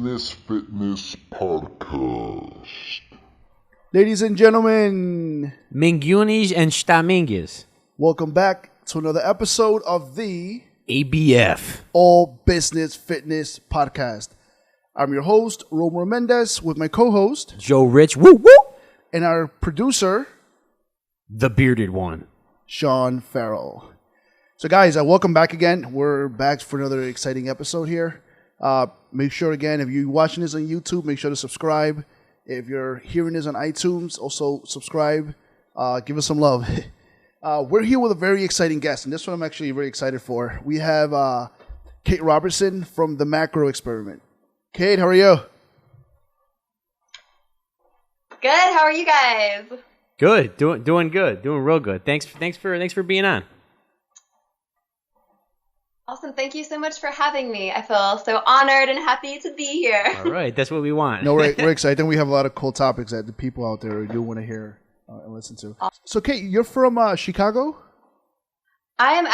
Business Fitness Podcast. Ladies and gentlemen, Mingunis and Stamingues. welcome back to another episode of the ABF. All Business Fitness Podcast. I'm your host, Romer Mendez, with my co-host Joe Rich, woo woo. and our producer, The bearded one. Shawn Farrell. So guys, welcome back again. We're back for another exciting episode here. Make sure, again, if you're watching this on YouTube, make sure to subscribe. If you're hearing this on iTunes, also subscribe. Give us some love. We're here with a very exciting guest, and this one I'm actually very excited for. We have Cait Robertson from the Macro Experiment. Cait, how are you? Good. How are you guys? Good, doing good, doing real good. Thanks for being on. Awesome. Thank you so much for having me. I feel so honored and happy to be here. All right, that's what we want. No, we're excited. I think we have a lot of cool topics that the people out there do want to hear and listen to. So, Cait, you're from Chicago? I am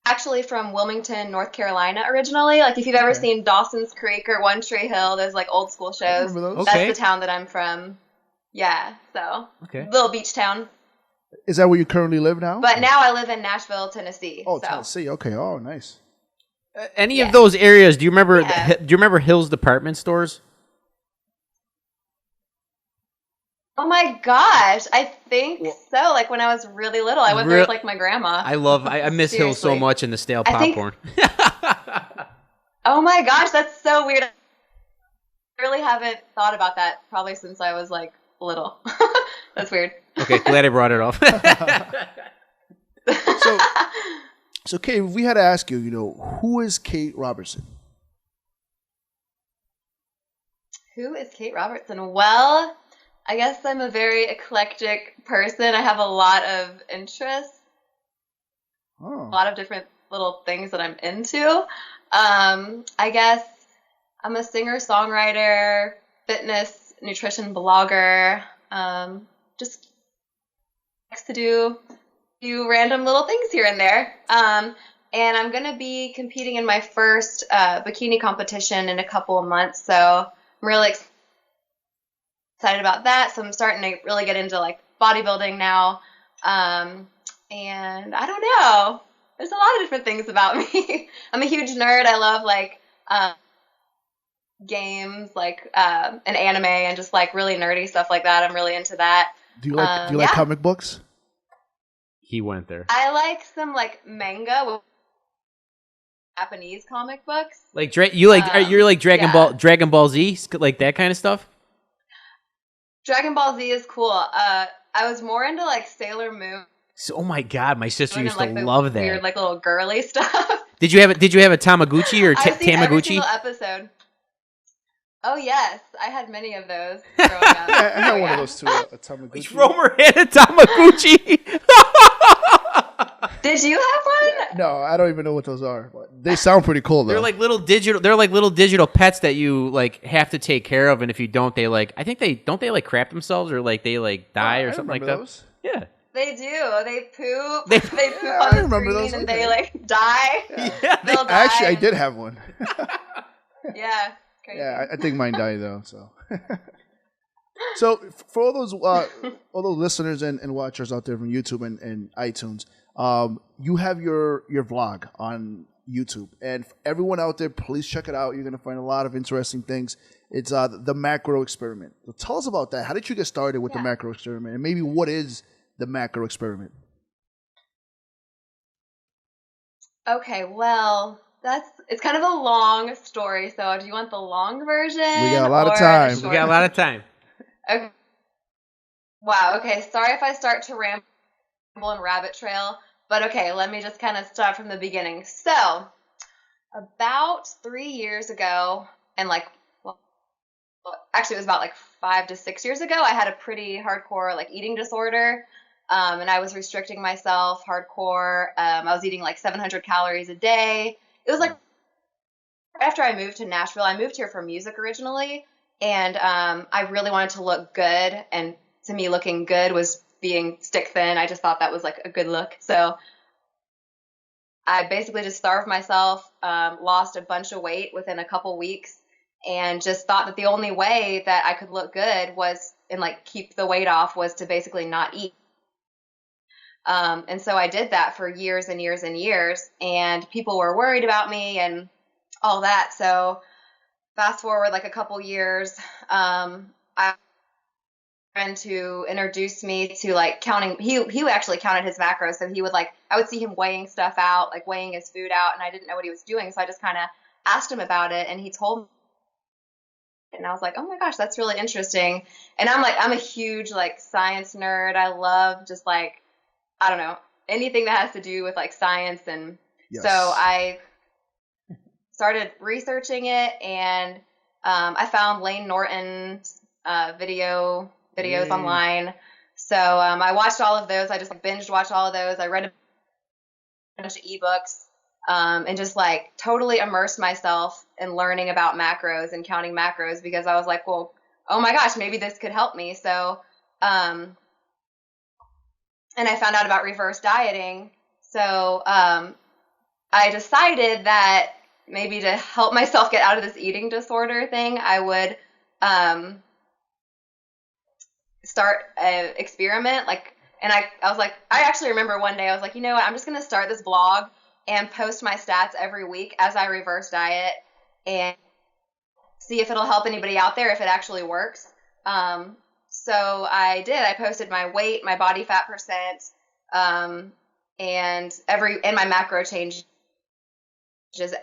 actually from Wilmington, North Carolina originally. Like if you've ever seen Dawson's Creek or One Tree Hill, those like old school shows. Those. That's the town that I'm from. Yeah, so little beach town. Is that where you currently live now? But now I live in Nashville, Tennessee. Oh, so. Tennessee. Okay. Oh, nice. Any of those areas? Do you remember? Do you remember Hill's department stores? Oh my gosh, I think so. Like when I was really little, I went there with like my grandma. I miss Hill's so much and the stale popcorn. Oh my gosh, that's so weird. I really haven't thought about that probably since I was like little. That's weird. Okay, glad I brought it off. So Cait, if we had to ask you, who is Cait Robertson? Who is Cait Robertson? Well, I guess I'm a very eclectic person. I have a lot of interests, a lot of different little things that I'm into. I guess I'm a singer-songwriter, fitness, nutrition blogger, just likes to do a few random little things here and there. And I'm going to be competing in my first bikini competition in a couple of months, so I'm really excited about that. So I'm starting to really get into like bodybuilding now. And I don't know. There's a lot of different things about me. I'm a huge nerd. I love like games, like and anime and just like really nerdy stuff like that. I'm really into that. Do you like comic books? He went there. I like some like manga with Japanese comic books. Like you're like Dragon Ball Z, like that kind of stuff. Dragon Ball Z is cool. I was more into like Sailor Moon. So, oh my God, my sister used to like, love that. Weird, like little girly stuff. Did you have a Tamagotchi or I've seen Tamaguchi? Every single episode. Oh yes, I had many of those growing up. I had one of those too, a Tamagotchi. Romer had a Tamagotchi. Did you have one? No, I don't even know what those are, but they sound pretty cool though. They're like little digital pets that you like have to take care of, and if you don't, they like they crap themselves or like they like die or something like that. Those. Yeah. They do. They poop. They poop on the screen and they like die. Yeah. They'll die. Actually, I did have one. Yeah. Crazy. Yeah, I think mine died though. So for all those listeners and watchers out there from YouTube and iTunes, you have your vlog on YouTube, and for everyone out there, please check it out. You're gonna find a lot of interesting things. It's the Macro Experiment. So tell us about that. How did you get started with the Macro Experiment, and maybe what is the Macro Experiment? Okay, well, it's kind of a long story. So do you want the long version? We got a lot of time. We got a lot of time. Okay. Wow. Okay. Sorry if I start to ramble and rabbit trail, but okay, let me just kind of start from the beginning. So about 3 years ago, and actually it was about like 5 to 6 years ago, I had a pretty hardcore like eating disorder. And I was restricting myself hardcore. I was eating like 700 calories a day. It was like after I moved to Nashville. I moved here for music originally, and I really wanted to look good. And to me, looking good was being stick thin. I just thought that was like a good look. So I basically just starved myself, lost a bunch of weight within a couple weeks, and just thought that the only way that I could look good was and like keep the weight off was to basically not eat. And so I did that for years and years and years, and people were worried about me and all that. So fast forward like a couple years, I had a friend to introduce me to like counting. He actually counted his macros, so he would like I would see him weighing stuff out, like weighing his food out, and I didn't know what he was doing, so I just kind of asked him about it, and he told me. And I was like, oh my gosh, that's really interesting. And I'm a huge like science nerd. I love just like, I don't know, anything that has to do with like science. And so I started researching it, and I found Lane Norton's videos online. So I watched all of those. I just like, binged watched all of those. I read a bunch of ebooks. And just like totally immersed myself in learning about macros and counting macros, because I was like, well, oh my gosh, maybe this could help me. So, and I found out about reverse dieting. So, I decided that maybe to help myself get out of this eating disorder thing, I would, start an experiment. Like, and I was like, I actually remember one day I was like, you know what, I'm just going to start this blog and post my stats every week as I reverse diet and see if it'll help anybody out there, if it actually works. So I did. I posted my weight, my body fat percent, and my macro changes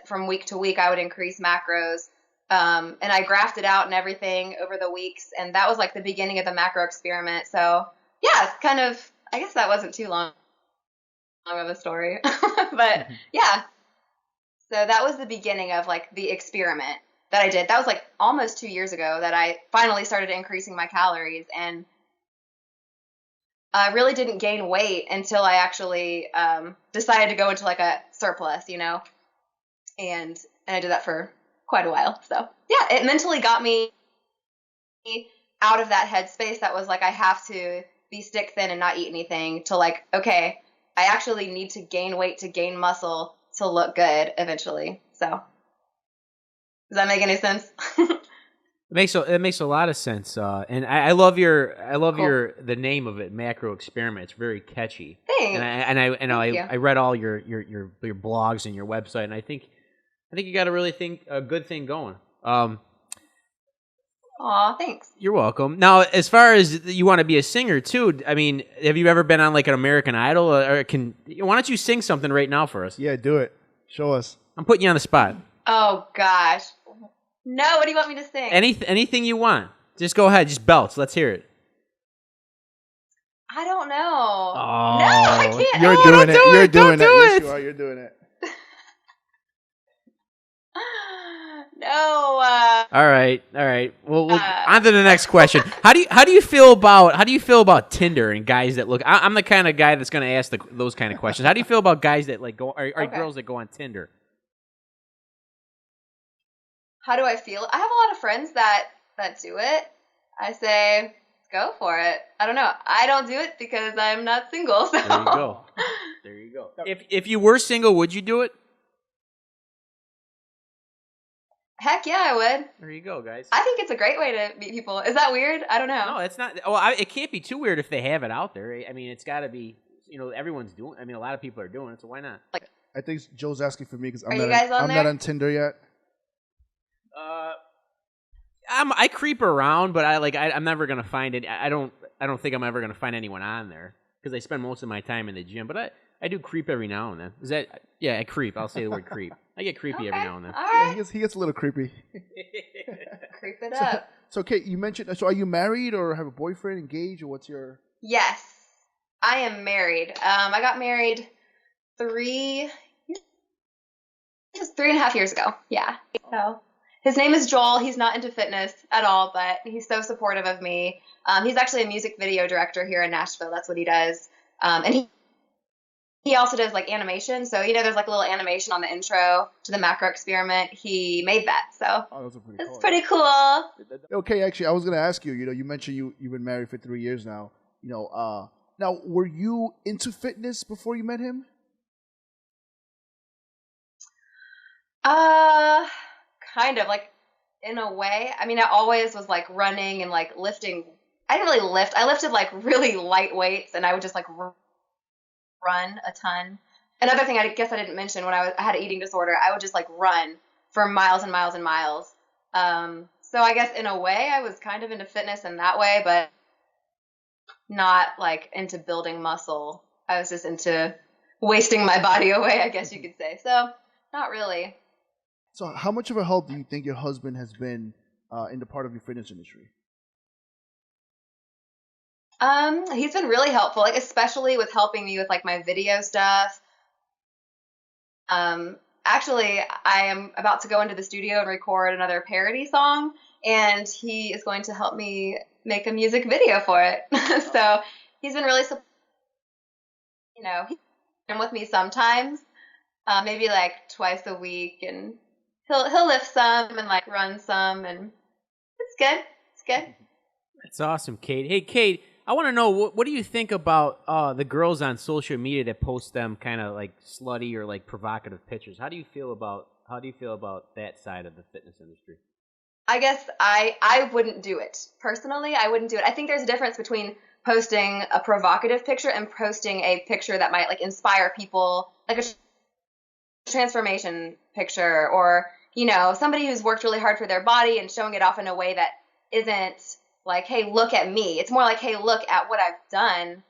from week to week. I would increase macros, and I graphed it out and everything over the weeks, and that was like the beginning of the macro experiment. So yeah, it's kind of, I guess that wasn't too long of a story, but yeah. So that was the beginning of like the experiment that I did. That was like almost 2 years ago that I finally started increasing my calories, and I really didn't gain weight until I actually decided to go into like a surplus, you know, and I did that for quite a while. So yeah, it mentally got me out of that headspace that was like, I have to be stick thin and not eat anything, to like, okay, I actually need to gain weight to gain muscle to look good eventually. So does that make any sense? It makes a lot of sense. And I love the name of it, macro experiment. It's very catchy. Thanks. I read all your blogs and your website, and I think you got a good thing going. Aw, thanks. You're welcome. Now, as far as you want to be a singer too, I mean, have you ever been on like an American Idol? Why don't you sing something right now for us? Yeah, do it. Show us. I'm putting you on the spot. Oh gosh. No, what do you want me to sing? Anything you want. Just go ahead. Just belts. Let's hear it. I don't know. Oh, no, I can't. You're doing it. You're doing it. Yes, you are. You're doing it. No. All right. Well, on to the next question. How do you feel about Tinder and guys that look? I'm the kind of guy that's going to ask those kind of questions. How do you feel about guys that like go or girls that go on Tinder? How do I feel? I have a lot of friends that do it. I say, go for it. I don't know. I don't do it because I'm not single. So. There you go. If you were single, would you do it? Heck yeah, I would. There you go, guys. I think it's a great way to meet people. Is that weird? I don't know. No, it's not. Well, it can't be too weird if they have it out there. I mean, it's got to be. Everyone's doing. I mean, a lot of people are doing it, so why not? I think Joe's asking for me because I'm not on Tinder yet. I creep around, but I'm never gonna find it. I don't think I'm ever gonna find anyone on there because I spend most of my time in the gym. But I do creep every now and then. Is that? Yeah, I creep. I'll say the word creep. I get creepy every now and then. All right. Yeah, he gets a little creepy. Creep it up. So, Cait, you mentioned. So, are you married or have a boyfriend, engaged, or what's your? Yes, I am married. I got married 3.5 years ago. Yeah. So. His name is Joel. He's not into fitness at all, but he's so supportive of me. He's actually a music video director here in Nashville. That's what he does. And he also does like animation. So, there's like a little animation on the intro to the macro experiment. He made that. So it's pretty cool. Okay, actually, I was going to ask you, you mentioned you've been married for 3 years now. Now, were you into fitness before you met him? Kind of like in a way. I mean, I always was like running and like lifting. I didn't really lift. I lifted like really light weights, and I would just like run a ton. Another thing I guess I didn't mention, when I had an eating disorder, I would just like run for miles and miles and miles. So I guess in a way I was kind of into fitness in that way, but not like into building muscle. I was just into wasting my body away, I guess you could say. So not really. So how much of a help do you think your husband has been in the part of your fitness industry? He's been really helpful, like especially with helping me with like my video stuff. Actually, I am about to go into the studio and record another parody song, and he is going to help me make a music video for it. So he's been really, he's been with me sometimes, maybe like twice a week, and he'll lift some and like run some, and it's good. It's good. That's awesome, Cait. Hey, Cait, I want to know, what do you think about the girls on social media that post them kind of like slutty or like provocative pictures? How do you feel about that side of the fitness industry? I guess I wouldn't do it. Personally, I wouldn't do it. I think there's a difference between posting a provocative picture and posting a picture that might like inspire people, like a transformation picture, or, somebody who's worked really hard for their body and showing it off in a way that isn't like, hey, look at me. It's more like, hey, look at what I've done.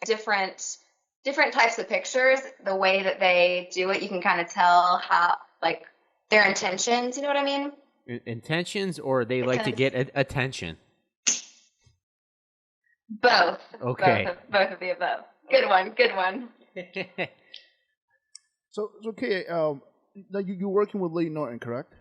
Different types of pictures, the way that they do it, you can kind of tell how, like, their intentions. You know what I mean? Intentions, or they like to get attention? Both. Okay. Both of the above. Good one. So okay, now you're working with Lee Norton, correct?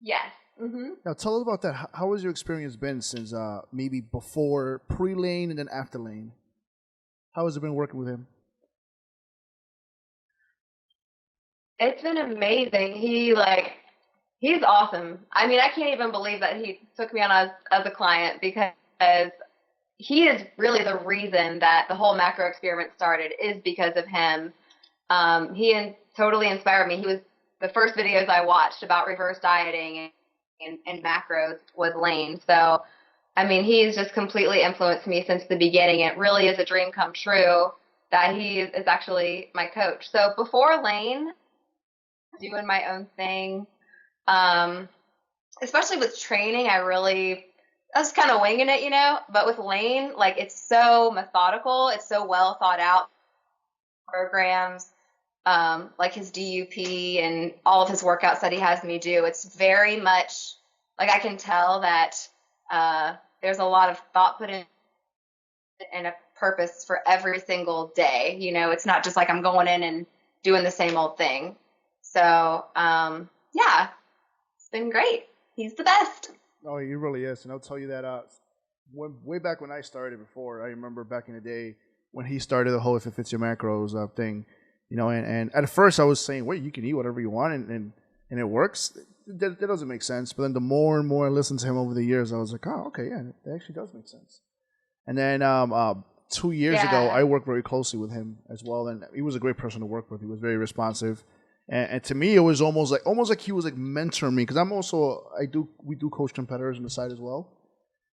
Yes. Mm-hmm. Now tell us about that. How has your experience been since maybe before pre-Lane and then after Lane? How has it been working with him? It's been amazing. He's awesome. I mean, I can't even believe that he took me on as a client, because he is really the reason that the whole macro experiment started, is because of him. He totally inspired me. He was the first videos I watched about reverse dieting and macros was Lane. So, I mean, he's just completely influenced me since the beginning. It really is a dream come true that he is actually my coach. So before Lane, doing my own thing, especially with training, I was kind of winging it, but with Lane, like, it's so methodical. It's so well thought out programs, like his DUP and all of his workouts that he has me do. It's very much like, I can tell that there's a lot of thought put in and a purpose for every single day. It's not just like I'm going in and doing the same old thing. So, yeah, it's been great. He's the best. Oh, he really is. And I'll tell you that way back when I started before, I remember back in the day when he started the whole If It Fits Your Macros thing, and at first I was saying, wait, you can eat whatever you want and it works? That doesn't make sense. But then the more and more I listened to him over the years, I was like, oh, okay, yeah, that actually does make sense. And then 2 years ago, I worked very closely with him as well, and he was a great person to work with. He was very responsive. And to me, it was almost like he was like mentoring me, because we do coach competitors on the side as well.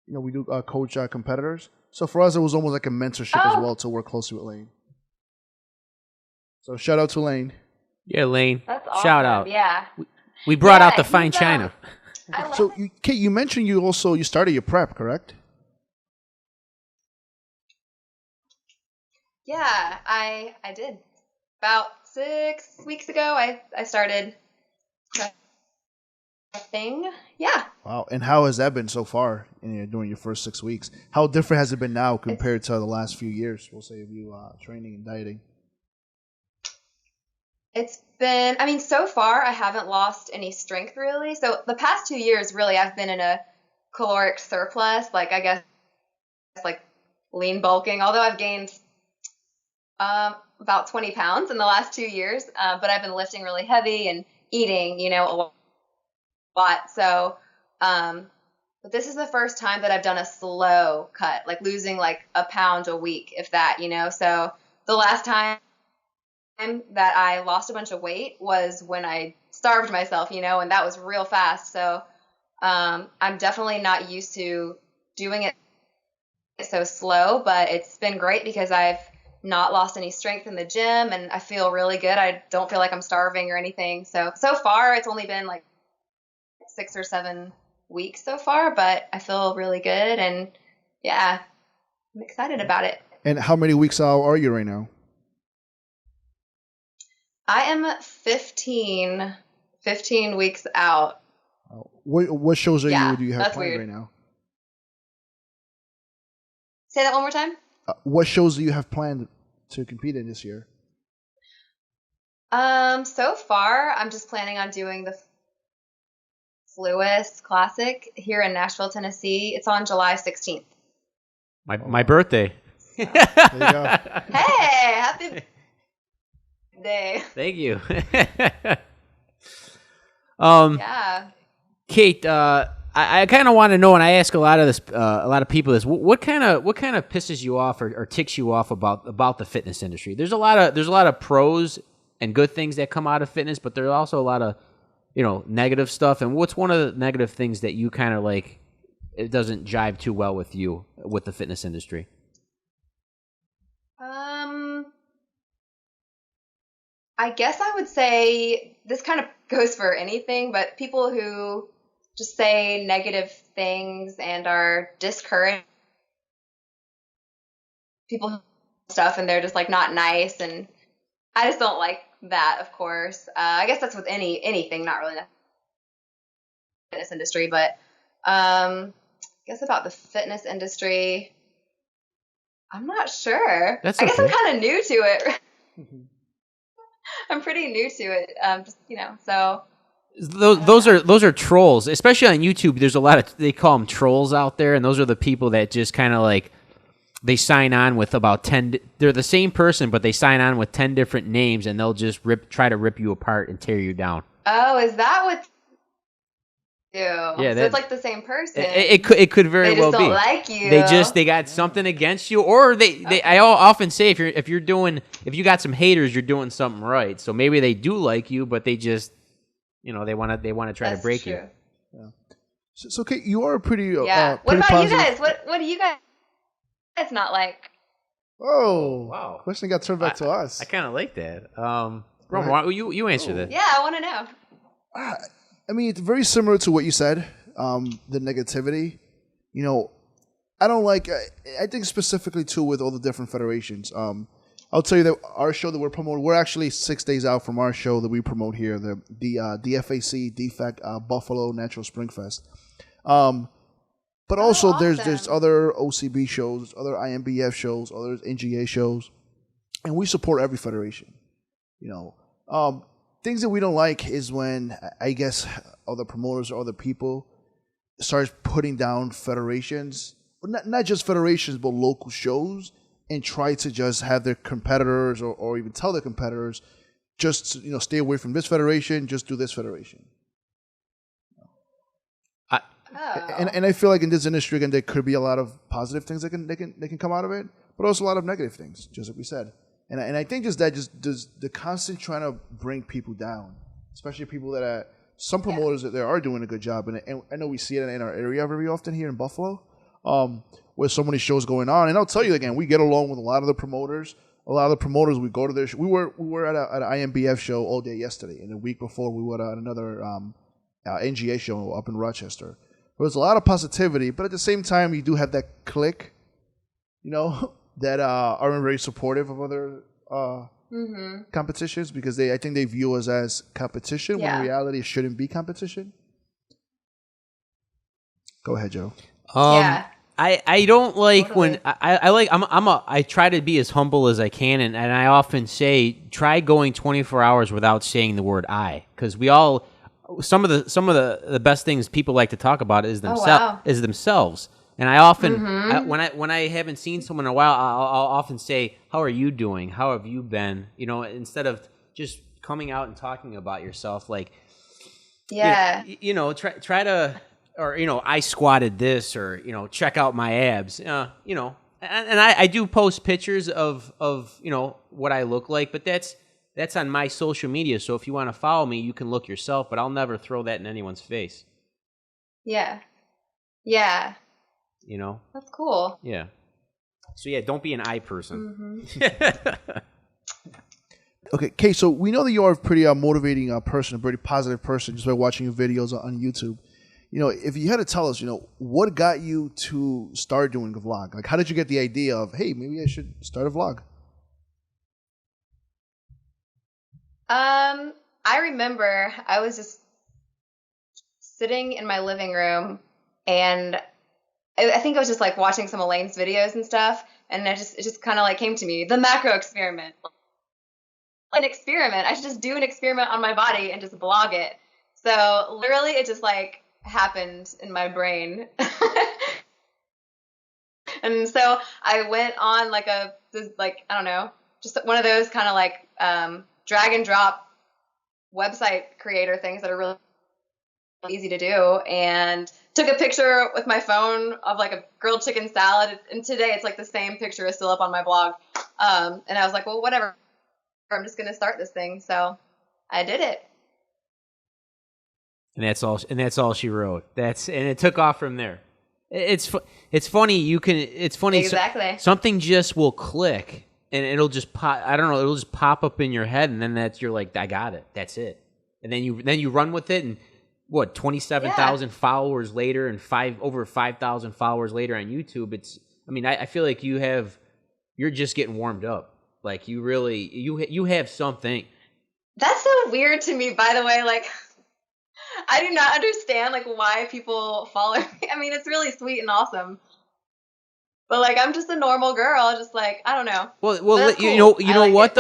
We do coach competitors. So for us, it was almost like a mentorship as well to work closely with Lane. So shout out to Lane. Yeah, Lane. That's awesome. Shout out. Yeah. We brought out the fine china. So, Cait, you mentioned you started your prep, correct? Yeah, I did. About 6 weeks ago, I started prepping. Yeah. Wow. And how has that been so far during your first 6 weeks? How different has it been now compared to the last few years, we'll say, of you training and dieting? It's been, I mean, so far I haven't lost any strength really. So the past 2 years, really, I've been in a caloric surplus, like, I guess, like lean bulking, although I've gained about 20 pounds in the last 2 years, but I've been lifting really heavy and eating, a lot. So, but this is the first time that I've done a slow cut, like losing like a pound a week, if that, So the last time that I lost a bunch of weight was when I starved myself, and that was real fast. So I'm definitely not used to doing it so slow, but it's been great because I've not lost any strength in the gym and I feel really good. I don't feel like I'm starving or anything. So far it's only been like 6 or 7 weeks so far, but I feel really good and yeah, I'm excited about it. And how many weeks out are you right now? I am 15 weeks out. What shows do you have that's planned weird. right now? Say that one more time. What shows do you have planned to compete in this year? So far, I'm just planning on doing the Lewis Classic here in Nashville, Tennessee. It's on July 16th. My birthday. There you go. Hey, happy day. Thank you. Yeah. Cait, I kind of want to know, and I ask a lot of people this: what kind of pisses you off or ticks you off about the fitness industry? There's a lot of pros and good things that come out of fitness, but there's also a lot of negative stuff. And what's one of the negative things that you kind of like? It doesn't jive too well with you with the fitness industry. I guess I would say this kind of goes for anything, but people who just say negative things and are discouraged people stuff and they're just like not nice, and I just don't like that, of course. I guess that's with anything, not really the fitness industry, but I guess about the fitness industry, I'm not sure. That's I guess okay. I'm kind of new to it. I'm pretty new to it, so. Those are trolls, especially on YouTube. There's a lot of, they call them trolls out there, and those are the people that just kind of like, they sign on with about 10. They're the same person, but they sign on with 10 different names, and they'll just try to rip you apart and tear you down. Oh, is that what? Yeah, so it's like the same person. It could very well be. They just don't like you. They got something against you, or they. I often say if you got some haters, you're doing something right. So maybe they do like you, but they just, they want to try to break you. Yeah. So Cait, you are pretty. Yeah. What about positive. You guys? What do you guys not like? Oh, wow! Question got turned back to us. I kind of like that. Roman, why you answer that? Yeah, I want to know. I mean, it's very similar to what you said. The negativity, I don't like. I think specifically too with all the different federations. I'll tell you that our show that we're promoting, we're actually 6 days out from our show that we promote here, the DFAC, DFAC Buffalo Natural Spring Fest. But also awesome. there's other OCB shows, other IMBF shows, other NGA shows, and we support every federation. Things that we don't like is when, I guess, other promoters or other people start putting down federations, not just federations, but local shows, and try to just have their competitors or even tell their competitors, just stay away from this federation, just do this federation. And I feel like in this industry, again, there could be a lot of positive things that can come out of it, but also a lot of negative things, just like we said. And I think just the constant trying to bring people down, especially people that some promoters that are doing a good job, and I know we see it in our area very often here in Buffalo, where so many shows going on. And I'll tell you again, we get along with a lot of the promoters. A lot of the promoters, we go to their show. We were at an IMBF show all day yesterday, and the week before we were at another NGA show up in Rochester. There's a lot of positivity, but at the same time, you do have that clique, that aren't very supportive of other competitions because I think they view us as competition when in reality it shouldn't be competition. Go ahead, Joe. I don't like when I try to be as humble as I can, and I often say try going 24 hours without saying the word I, because we all. Some of the best things people like to talk about is themselves. And I often when I haven't seen someone in a while, I'll often say, "How are you doing? How have you been?" Instead of just coming out and talking about yourself, like try to, or I squatted this, or check out my abs, and I do post pictures of what I look like, but that's that's on my social media. So if you want to follow me, you can look yourself, but I'll never throw that in anyone's face. Yeah. Yeah. You know? That's cool. Yeah. So yeah, don't be an eye person. Mm-hmm. Okay, Cait, so we know that you are a pretty motivating person, a pretty positive person just by watching your videos on YouTube. You know, if you had to tell us, you know, what got you to start doing a vlog? Like, how did you get the idea of, hey, maybe I should start a vlog? I remember I was just sitting in my living room, and I think I was just like watching some Elaine's videos and stuff, and it just kind of like came to me, the macro experiment. An experiment. I should just do an experiment on my body and just blog it. So literally, it just like happened in my brain. And so I went on like I don't know, just one of those kind of like drag and drop website creator things that are really easy to do, and took a picture with my phone of like a grilled chicken salad. And today it's like the same picture is still up on my blog. And I was like, well, whatever. I'm just going to start this thing. So I did it. And that's all she wrote. And it took off from there. It's funny. It's funny. Exactly. Something just will click and it'll just pop. I don't know. It'll just pop up in your head. And then you're like, I got it. That's it. And then you run with it. And what, 27,000 followers later and over 5,000 followers later on YouTube. I feel like you're just getting warmed up. Like you really, you have something. That's so weird to me, by the way. Like, I do not understand like why people follow me. I mean, it's really sweet and awesome, but like I'm just a normal girl, just like I don't know. Well, cool. you know like what?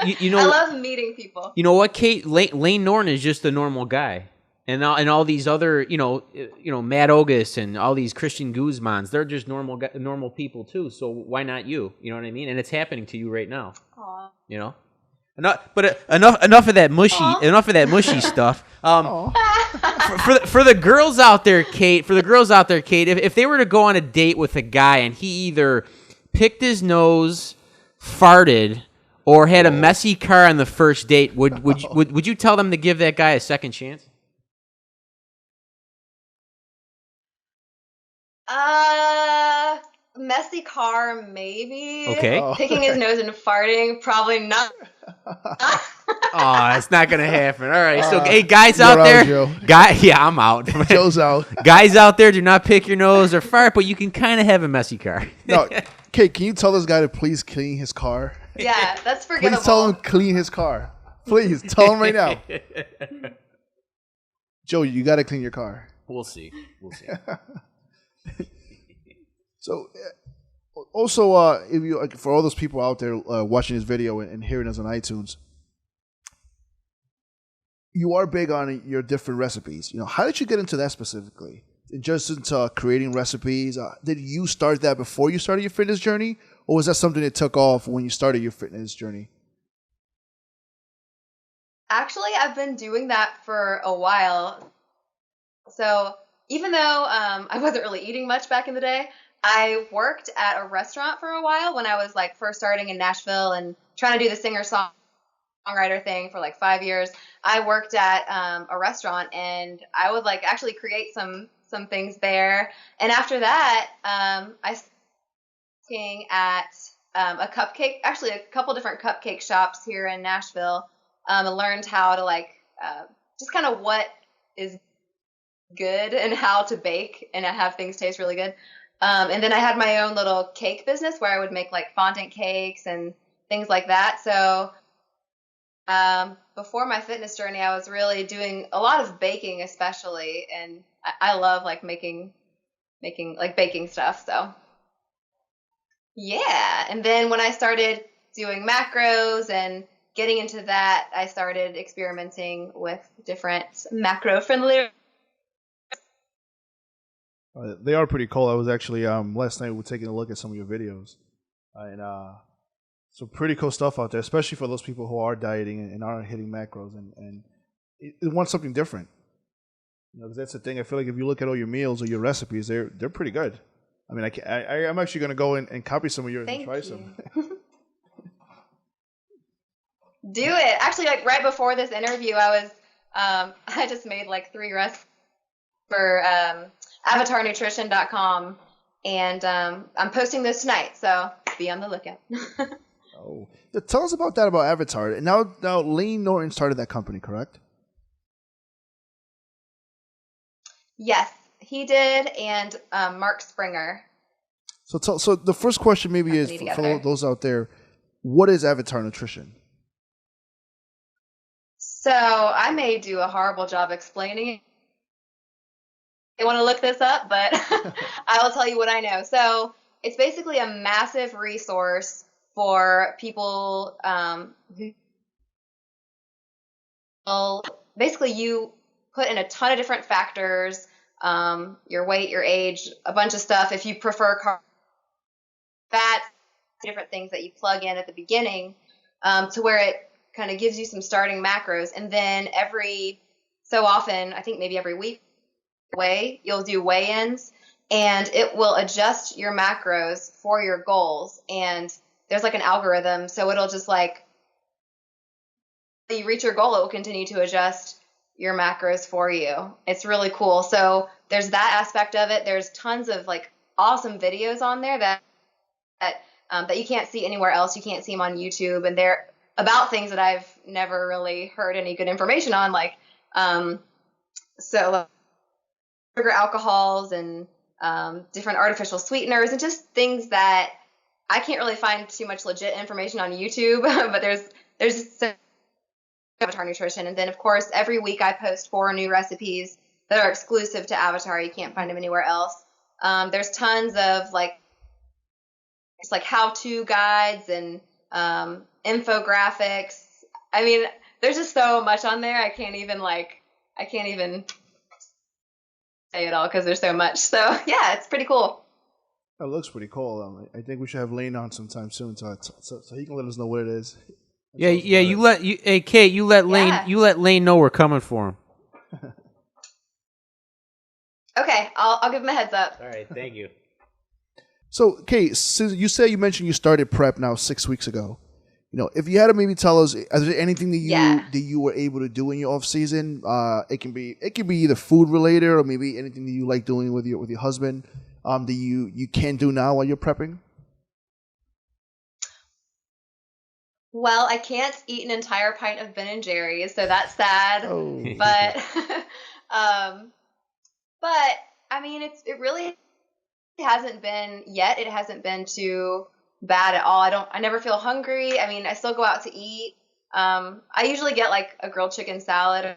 You know, I love meeting people. You know what, Cait? Lane Norton is just a normal guy, and all these other, Matt Ogus and all these Christian Guzmans, they're just normal people too. So why not you? You know what I mean? And it's happening to you right now. Aww. You know. Enough of that mushy. Aww. Enough of that mushy stuff. For the girls out there, Cait. If they were to go on a date with a guy and he either picked his nose, farted, or had a messy car on the first date, would you tell them to give that guy a second chance? Messy car, maybe. Okay. Picking his nose and farting, probably not. Oh, it's not gonna happen. All right. So, hey, guys out there, I'm out. Joe's out. Guys out there, do not pick your nose or fart, but you can kind of have a messy car. No, Cait, can you tell this guy to please clean his car? Yeah, that's forgivable. Please tell him to clean his car. Please tell him right now. Joe, you got to clean your car. We'll see. So, also, if you for all those people out there watching this video and hearing us on iTunes, you are big on your different recipes. You know, how did you get into that specifically? Just into creating recipes? Did you start that before you started your fitness journey, or was that something that took off when you started your fitness journey? Actually, I've been doing that for a while. So even though I wasn't really eating much back in the day, I worked at a restaurant for a while when I was like first starting in Nashville and trying to do the singer-songwriter thing for like 5 years. I worked at a restaurant, and I would like actually create some things there. And after that, I started working at a couple different cupcake shops here in Nashville, and learned how to like just kind of what is good and how to bake and have things taste really good. And then I had my own little cake business where I would make like fondant cakes and things like that. So before my fitness journey, I was really doing a lot of baking, especially, and I love like making like baking stuff. So yeah. And then when I started doing macros and getting into that, I started experimenting with different macro-friendly. They are pretty cool. I was actually last night we were taking a look at some of your videos, and some pretty cool stuff out there, especially for those people who are dieting and aren't hitting macros and it wants something different. You know, 'cause that's the thing. I feel like if you look at all your meals or your recipes, they're pretty good. I mean, I'm actually going to go and copy some of yours and try some. Do it. Actually, like right before this interview, I just made like 3 recipes for avatarnutrition.com, and I'm posting this tonight, so be on the lookout. Oh, yeah, tell us about that, about Avatar. Now, Lane Norton started that company, correct? Yes, he did, and Mark Springer. So the first question maybe is for those out there, what is Avatar Nutrition? So I may do a horrible job explaining it. I want to look this up, but I will tell you what I know. So it's basically a massive resource for people who basically you put in a ton of different factors, your weight, your age, a bunch of stuff. If you prefer fats, different things that you plug in at the beginning, to where it kind of gives you some starting macros. And then every so often, I think maybe every week, you'll do weigh-ins, and it will adjust your macros for your goals. And there's like an algorithm, so it'll just like, you reach your goal, it will continue to adjust your macros for you. It's really cool. So there's that aspect of it. There's tons of like awesome videos on there that you can't see anywhere else. You can't see them on YouTube, and they're about things that I've never really heard any good information on, like sugar alcohols and different artificial sweeteners, and just things that I can't really find too much legit information on YouTube. But there's Avatar Nutrition, and then of course every week I post 4 new recipes that are exclusive to Avatar. You can't find them anywhere else. There's tons of like how-to guides and infographics. I mean, there's just so much on there. I can't even say it all because there's so much. So yeah, it's pretty cool. It looks pretty cool. I think we should have Lane on sometime soon, so he can let us know what it is. Hey, Cait, you let Lane know we're coming for him. Okay, I'll give him a heads up. All right, thank you. So, Cait, since you mentioned you started prep now 6 weeks ago. If you had to maybe tell us, is there anything that you were able to do in your off season? It can be either food related or maybe anything that you like doing with your husband. That you can do now while you're prepping. Well, I can't eat an entire pint of Ben and Jerry's, so that's sad. Oh. But I mean, it really hasn't been yet. It hasn't been too bad at all. I never feel hungry. I mean, I still go out to eat. I usually get like a grilled chicken salad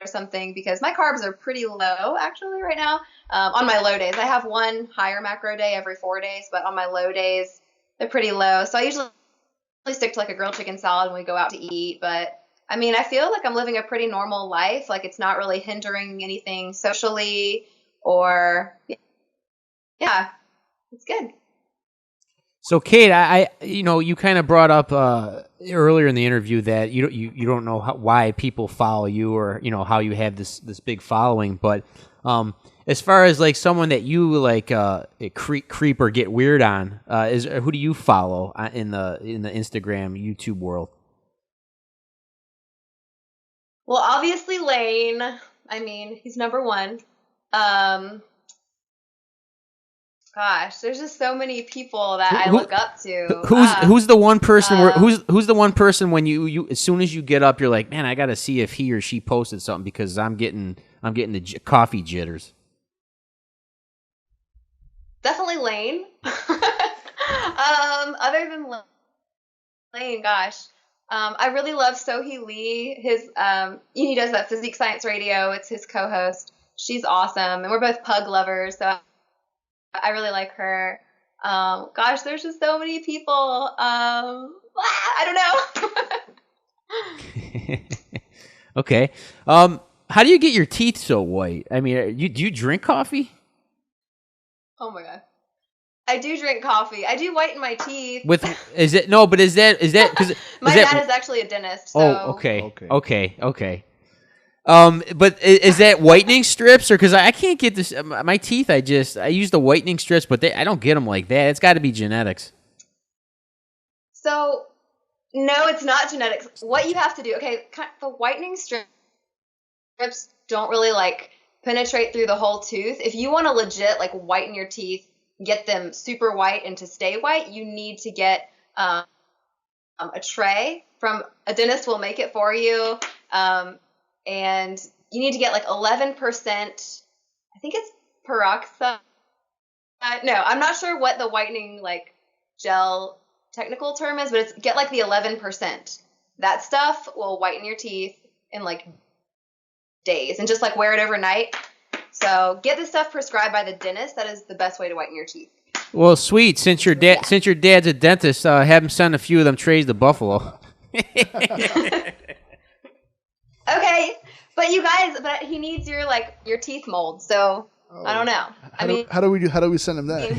or something because my carbs are pretty low actually right now. On my low days, I have one higher macro day every 4 days, but on my low days, they're pretty low. So I usually stick to like a grilled chicken salad when we go out to eat. But I mean, I feel like I'm living a pretty normal life. Like it's not really hindering anything socially or yeah, it's good. So, Cait, I you kind of brought up earlier in the interview that you don't know why people follow you or how you have this big following, but as far as like someone that you like creep or get weird on, who do you follow in the Instagram, YouTube world? Well, obviously Lane. I mean, he's number one. Gosh, there's just so many people that I look up to. Who's the one person who's the one person when you as soon as you get up you're like, man, I got to see if he or she posted something because I'm getting the coffee jitters. Definitely Lane. Other than Lane, gosh, I really love Sohee Lee. His he does that Physique Science Radio. It's his co-host. She's awesome, and we're both pug lovers, so I really like her. Gosh, there's just so many people. I don't know. Okay. How do you get your teeth so white? I mean, do you drink coffee? Oh my god. I do drink coffee. I do whiten my teeth. Is that because my dad is actually a dentist. So. Oh, okay. But is that whitening strips or because I can't get this? My teeth, I use the whitening strips, but I don't get them like that. It's got to be genetics. So No, it's not genetics. What you have to do, okay, the whitening strips don't really like penetrate through the whole tooth. If you want to legit like whiten your teeth, get them super white and to stay white, you need to get a tray from a dentist will make it for you. And you need to get like 11%, I think it's peroxide. No, I'm not sure what the whitening like gel technical term is, but it's get like the 11%. That stuff will whiten your teeth in like days and just like wear it overnight. So get this stuff prescribed by the dentist. That is the best way to whiten your teeth. Well, sweet. Since your dad's a dentist, have him send a few of them trays to Buffalo. Okay, but you guys, he needs your teeth mold. So I don't know. How do we send him that?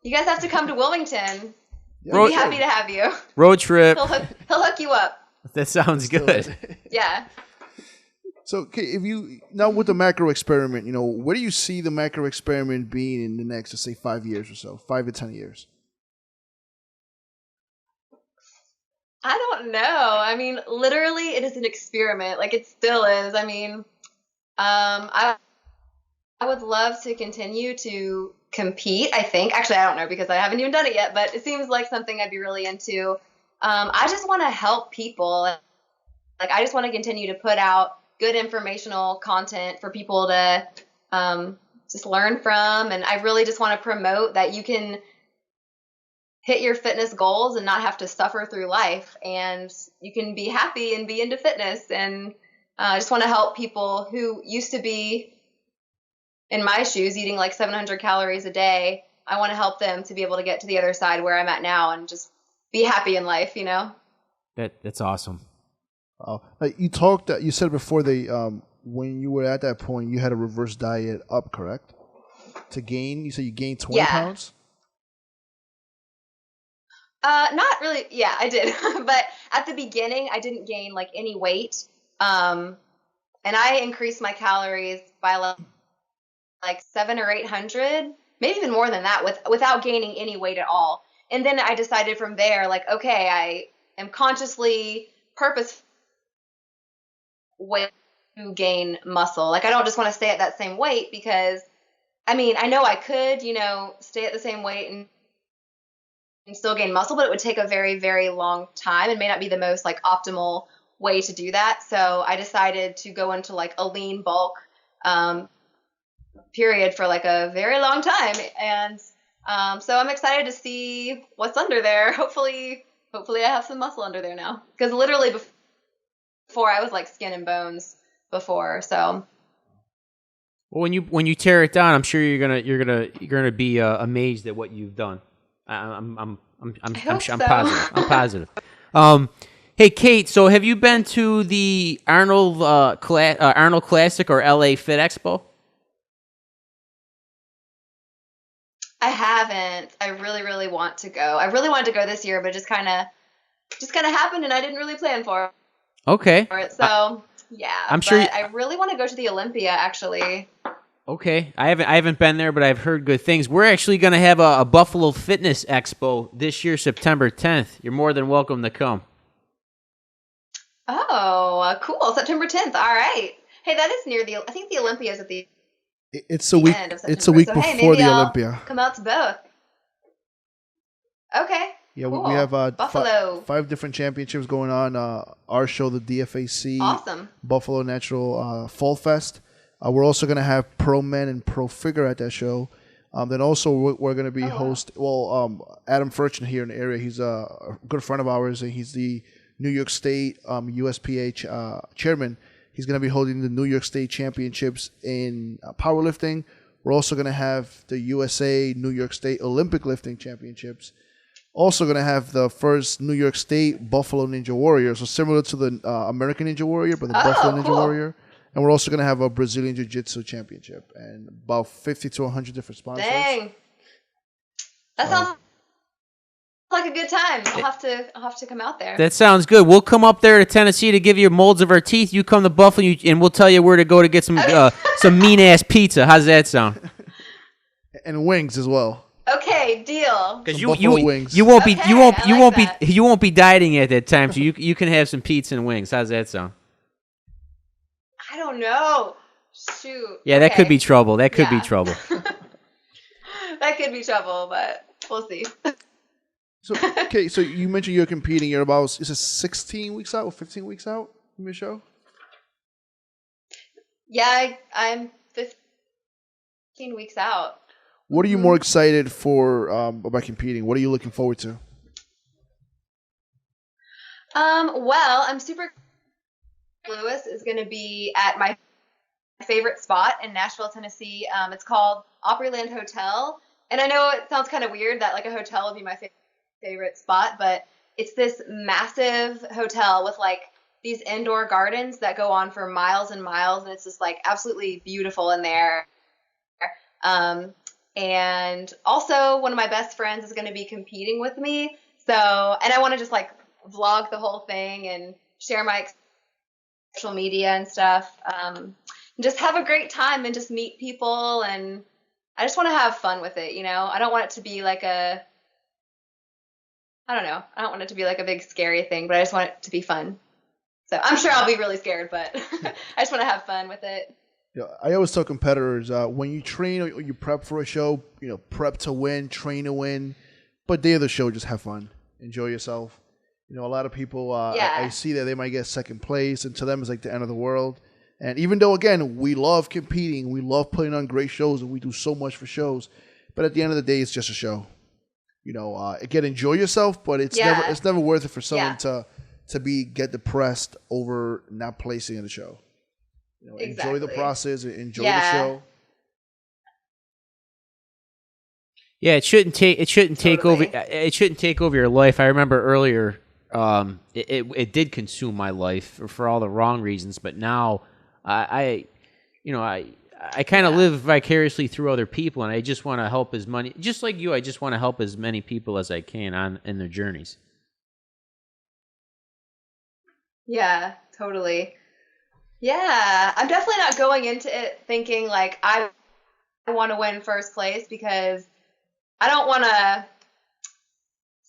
You guys have to come to Wilmington. Yeah. We'd be happy to have you. Road trip. He'll hook you up. That sounds good. Yeah. So, okay, if you now with the macro experiment, where do you see the macro experiment being in the next, let's say, 5 years or so, 5 to 10 years? I don't know. I mean, literally, it is an experiment. Like, it still is. I mean, I would love to continue to compete, I think. Actually, I don't know because I haven't even done it yet, but it seems like something I'd be really into. I just want to help people. Like, I just want to continue to put out good informational content for people to just learn from. And I really just want to promote that you can hit your fitness goals and not have to suffer through life. And you can be happy and be into fitness. And I just want to help people who used to be in my shoes eating like 700 calories a day. I want to help them to be able to get to the other side where I'm at now and just be happy in life, That's awesome. You said before when you were at that point, you had a reverse diet up, correct? To gain, you said you gained 20 pounds? Not really. Yeah, I did. But at the beginning, I didn't gain like any weight. And I increased my calories by like 700 or 800, maybe even more than that without gaining any weight at all. And then I decided from there, like, okay, I am consciously purposeful way to gain muscle. Like, I don't just want to stay at that same weight because, I mean, I know I could, stay at the same weight and still gain muscle, but it would take a very, very long time and may not be the most like optimal way to do that. So I decided to go into like a lean bulk period for like a very long time. And so I'm excited to see what's under there. Hopefully I have some muscle under there now. Because literally before I was like skin and bones before. So. Well, when you tear it down, I'm sure you're gonna be amazed at what you've done. I'm positive. I'm positive. Hey, Cait. So have you been to the Arnold Classic or LA Fit Expo? I haven't. I really, really want to go. I really wanted to go this year, but just kind of happened, and I didn't really plan for it. Okay. So yeah, I'm sure. I really want to go to the Olympia, actually. Okay, I haven't been there, but I've heard good things. We're actually going to have a Buffalo Fitness Expo this year, September 10th. You're more than welcome to come. Oh, cool! September 10th. All right. Hey, that is near I think the Olympia is at the. It's a week. It's a week before the Olympia. Come out to both. Okay. Yeah, cool. we have Buffalo. 5 different championships going on. Our show, the DFAC. Awesome. Buffalo Natural Fall Fest. We're also going to have Pro Men and Pro Figure at that show. Then also we're going to be Adam Furchin here in the area. He's a good friend of ours, and he's the New York State USPH chairman. He's going to be holding the New York State Championships in powerlifting. We're also going to have the USA New York State Olympic Lifting Championships. Also going to have the first New York State Buffalo Ninja Warrior. So similar to the American Ninja Warrior, but the Buffalo Ninja Warrior. And we're also going to have a Brazilian Jiu-Jitsu Championship and about 50 to 100 different sponsors. Dang. That sounds like a good time. I'll have to come out there. That sounds good. We'll come up there to Tennessee to give you molds of our teeth. You come to Buffalo, and we'll tell you where to go to get some mean ass pizza. How's that sound? And wings as well. Okay, Okay, deal. Because wings. you won't be Okay, you won't be dieting at that time, so you can have some pizza and wings. How's that sound? I don't know. Shoot. Yeah, that could be trouble. That could be trouble. That could be trouble, but we'll see. So, okay, so you mentioned you're competing. You're about, is it 16 weeks out or 15 weeks out from your show? Yeah, I'm 15 weeks out. What are you more excited for about competing? What are you looking forward to? Well, I'm super. Lewis is going to be at my favorite spot in Nashville, Tennessee. It's called Opryland Hotel, and I know it sounds kind of weird that like a hotel would be my favorite spot, but it's this massive hotel with like these indoor gardens that go on for miles and miles, and it's just like absolutely beautiful in there. And also one of my best friends is going to be competing with me. So, and I want to just like vlog the whole thing and share my social media and stuff. And just have a great time and just meet people. And I just want to have fun with it. You know, I don't want it to be like I don't want it to be like a big scary thing, but I just want it to be fun. So I'm sure I'll be really scared, but I just want to have fun with it. Yeah, I always tell competitors when you train or you prep for a show, prep to win, train to win, but day of the show, just have fun, enjoy yourself. A lot of people, I see that they might get second place, and to them it's like the end of the world. And even though, again, we love competing, we love putting on great shows, and we do so much for shows, but at the end of the day, it's just a show. Again, enjoy yourself, but it's never worth it for someone to get depressed over not placing in the show. Exactly. Enjoy the process, enjoy the show. Yeah, it shouldn't take over your life. I remember earlier, it did consume my life for all the wrong reasons, but now I kind of live vicariously through other people, and I just want to help just like you. I just want to help as many people as I can in their journeys. Yeah, totally. Yeah, I'm definitely not going into it thinking like I want to win first place, because I don't want to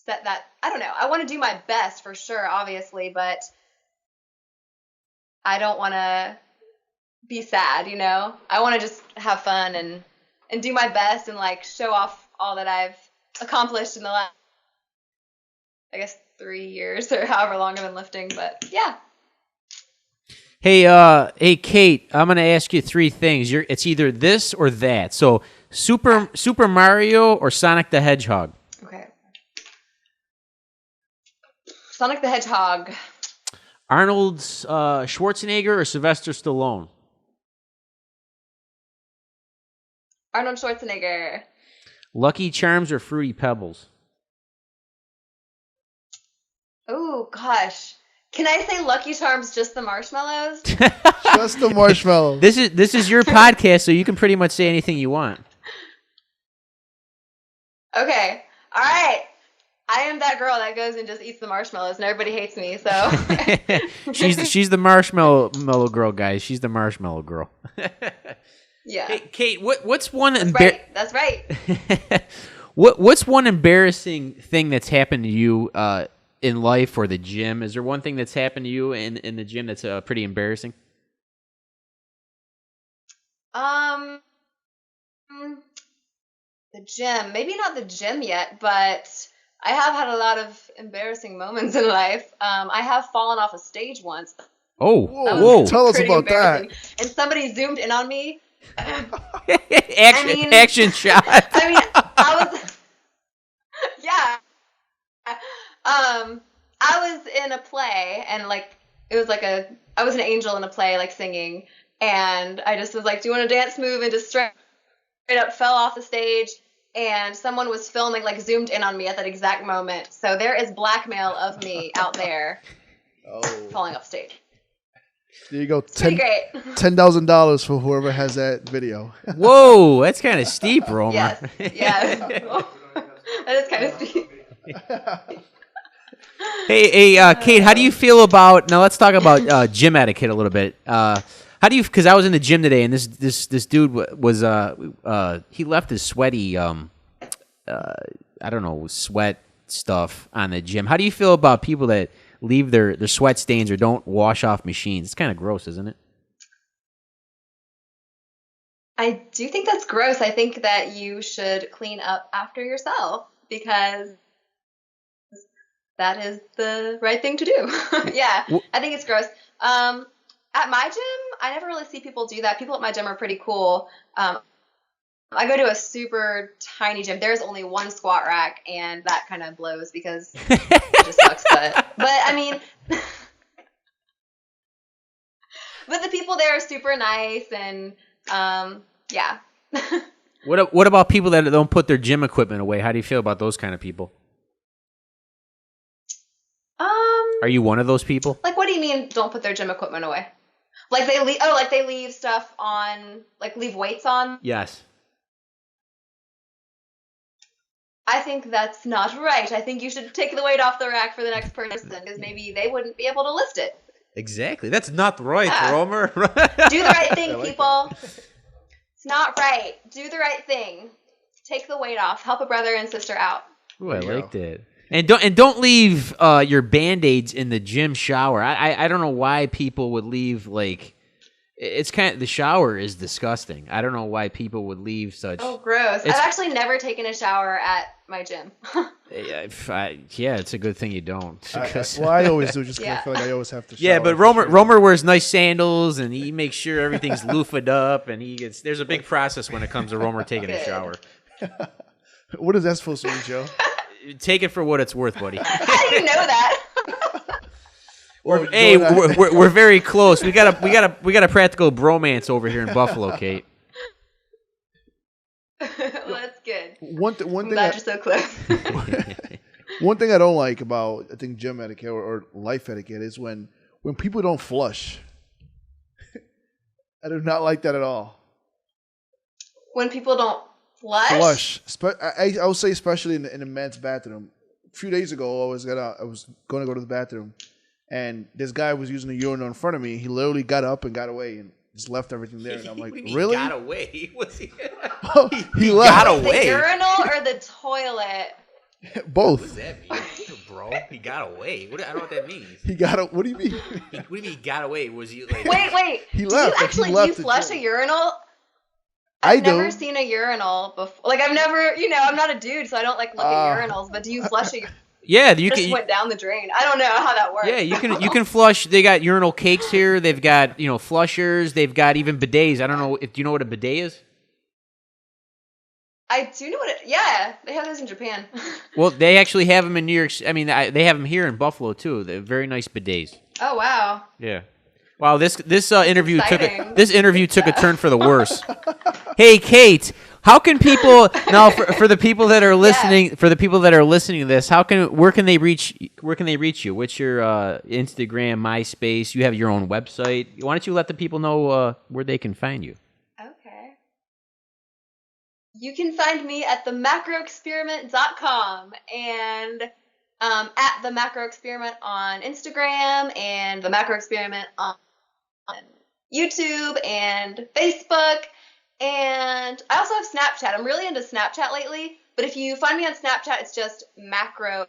set that. I don't know. I want to do my best for sure, obviously, but I don't want to be sad, I want to just have fun and do my best and like show off all that I've accomplished in the last, I guess, 3 years or however long I've been lifting, but yeah. Hey, Cait, I'm gonna ask you 3 things. It's either this or that. So, Super Mario or Sonic the Hedgehog? Okay. Sonic the Hedgehog. Arnold Schwarzenegger or Sylvester Stallone? Arnold Schwarzenegger. Lucky Charms or Fruity Pebbles? Oh gosh. Can I say Lucky Charms, just the marshmallows? Just the marshmallows. This is your podcast, so you can pretty much say anything you want. Okay. All right. I am that girl that goes and just eats the marshmallows, and everybody hates me. So she's the marshmallow girl, guys. She's the marshmallow girl. Yeah. Hey, Cait, what's one That's right. What's one embarrassing thing that's happened to you in life or the gym? Is there one thing that's happened to you in the gym that's pretty embarrassing? The gym. Maybe not the gym yet, but I have had a lot of embarrassing moments in life. I have fallen off a stage once. Oh, whoa! Tell us about that. And somebody zoomed in on me. Action shot. I was. Yeah. I was in a play, and like it was like I was an angel in a play, like singing, and I just was like doing a dance move and just straight up fell off the stage, and someone was filming, like zoomed in on me at that exact moment. So there is blackmail of me out there falling off stage. There you go. $10,000 for whoever has that video. Whoa, that's kind of steep, Roma. Yes. Yeah. That is kind of steep. Hey, Cait, how do you feel about? Now let's talk about gym etiquette a little bit. How do you? Because I was in the gym today, and this dude was he left his sweaty I don't know, sweat stuff on the gym. How do you feel about people that leave their sweat stains or don't wash off machines? It's kind of gross, isn't it? I do think that's gross. I think that you should clean up after yourself because that is the right thing to do. Yeah, I think it's gross. At my gym, I never really see people do that. People at my gym are pretty cool. I go to a super tiny gym. There's only one squat rack, and that kind of blows because it just sucks. But I mean, but the people there are super nice, and yeah. What about people that don't put their gym equipment away? How do you feel about those kind of people? Are you one of those people? Like, what do you mean don't put their gym equipment away? Like they leave stuff on, like leave weights on? Yes. I think that's not right. I think you should take the weight off the rack for the next person because maybe they wouldn't be able to lift it. Exactly. That's not right, Romer. Do the right thing, people. It's not right. Do the right thing. Take the weight off. Help a brother and sister out. Ooh, I liked it. And don't leave your Band-Aids in the gym shower. I don't know why people would leave, like, it's kind of, the shower is disgusting. I don't know why people would leave such. Oh, gross. I've actually never taken a shower at my gym. Yeah, it's a good thing you don't. I always do, just because I feel like I always have to shower. Yeah, but Romer wears nice sandals, and he makes sure everything's loofed up, and there's a big process when it comes to Romer taking a shower. What is that supposed to mean, Joe? Take it for what it's worth, buddy. How do you know that? We're very close. We got a practical bromance over here in Buffalo, Cait. Well, that's good. One thing you're so close. One thing I don't like about, I think, gym etiquette or life etiquette is when people don't flush. I do not like that at all. When people don't flush? I would say especially in the men's bathroom. A few days ago, I was going to go to the bathroom, and this guy was using a urinal in front of me. He literally got up and got away and just left everything there. And I'm like, really? He got away? Was he? He left. Got away. The urinal or the toilet? Both. What does that mean, bro? He got away. I don't know what that means. What do you mean? What do you mean he got away? Was he like? Wait. He left. Do you flush a urinal? I've never seen a urinal before. Like, I've never, I'm not a dude, so I don't look at urinals. But do you flush a urinal? Yeah, you can. Just went down the drain. I don't know how that works. Yeah, you can flush. They got urinal cakes here. They've got flushers. They've got even bidets. I don't know. Do you know what a bidet is? I do know what it. Yeah, they have those in Japan. Well, they actually have them in New York. I mean, they have them here in Buffalo too. They're very nice bidets. Oh wow. Yeah. Wow, this interview took a turn for the worse. Hey, Cait, how can people now for the people that are listening for the people that are listening to this? Where can they reach you? What's your Instagram, MySpace? You have your own website. Why don't you let the people know where they can find you? Okay. You can find me at themacroexperiment.com and at the Macro Experiment on Instagram and the Macro Experiment on YouTube and Facebook. And I also have Snapchat. I'm really into Snapchat lately, but if you find me on Snapchat, it's just Macro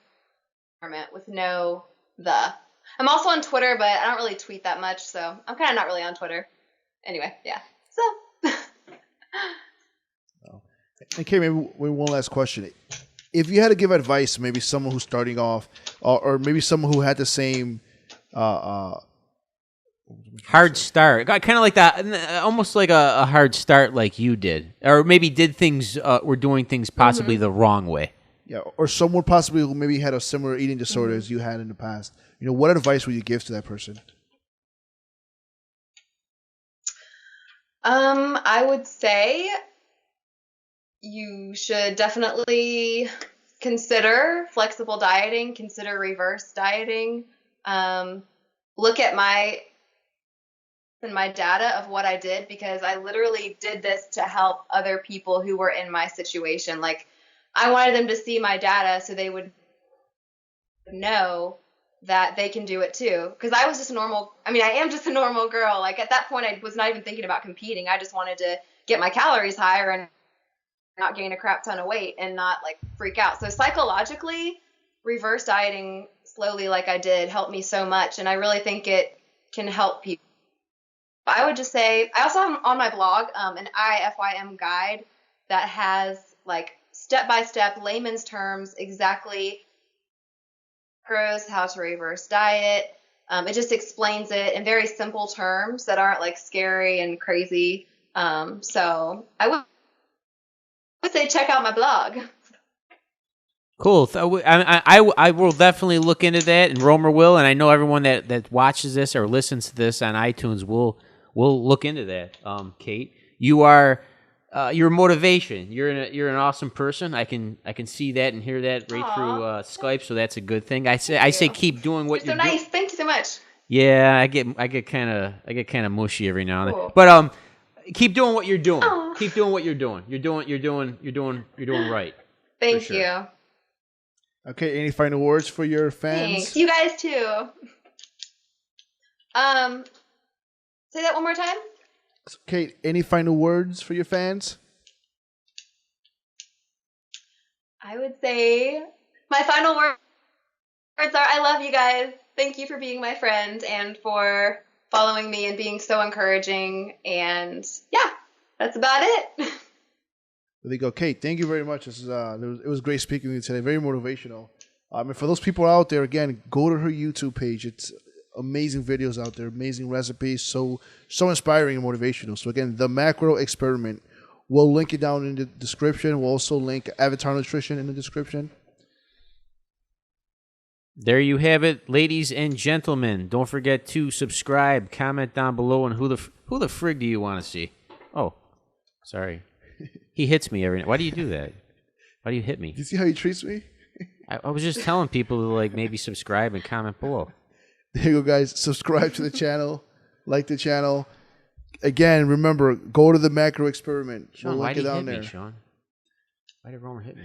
Experiment with no the. I'm also on Twitter, but I don't really tweet that much, so I'm kind of not really on Twitter. Anyway, yeah. So. Okay, maybe one last question. If you had to give advice, maybe someone who's starting off, or maybe someone who had the same hard start, kind of like that, almost like a hard start, like you did, or maybe were doing things possibly the wrong way. Yeah, or someone possibly who maybe had a similar eating disorder as you had in the past. What advice would you give to that person? I would say you should definitely consider flexible dieting, consider reverse dieting. Look at my data of what I did, because I literally did this to help other people who were in my situation. Like, I wanted them to see my data so they would know that they can do it too. Because I am just a normal girl. Like, at that point, I was not even thinking about competing. I just wanted to get my calories higher and not gain a crap ton of weight and not like freak out. So psychologically, reverse dieting slowly like I did helped me so much. And I really think it can help people. I would just say, I also have on my blog an IFYM guide that has like step-by-step layman's terms, exactly macros, how to reverse diet. It just explains it in very simple terms that aren't like scary and crazy. So I would say check out my blog. Cool. I will definitely look into that, and Romer will, and I know everyone that watches this or listens to this on iTunes will look into that. Cait, you are your motivation. You're an awesome person. I can see that and hear that right through Skype, so that's a good thing. I say keep doing what you're doing. So nice. Thank you so much. Yeah, I get kind of mushy every now and then, but keep doing what you're doing. Aww. Keep doing what you're doing. You're doing right. Thank you. Okay, any final words for your fans? Thanks. You guys too. Say that one more time. Cait, any final words for your fans? I would say my final words are I love you guys. Thank you for being my friend and for following me and being so encouraging. And yeah, that's about it. There you go, Cait. Thank you very much. It was great speaking with you today. Very motivational. And for those people out there, again, go to her YouTube page. It's amazing videos out there, amazing recipes, so inspiring and motivational. So again, the Macro Experiment. We'll link it down in the description. We'll also link Avatar Nutrition in the description. There you have it, ladies and gentlemen. Don't forget to subscribe, comment down below, and who the frig do you want to see? Oh, sorry. He hits me every night. Why do you do that? Why do you hit me? You see how he treats me? I was just telling people to like maybe subscribe and comment below. There you go, guys. Subscribe to the channel. Like the channel. Again, remember, go to the Macro Experiment. Shawn, why did you hit me, Shawn? Why did Romer hit me?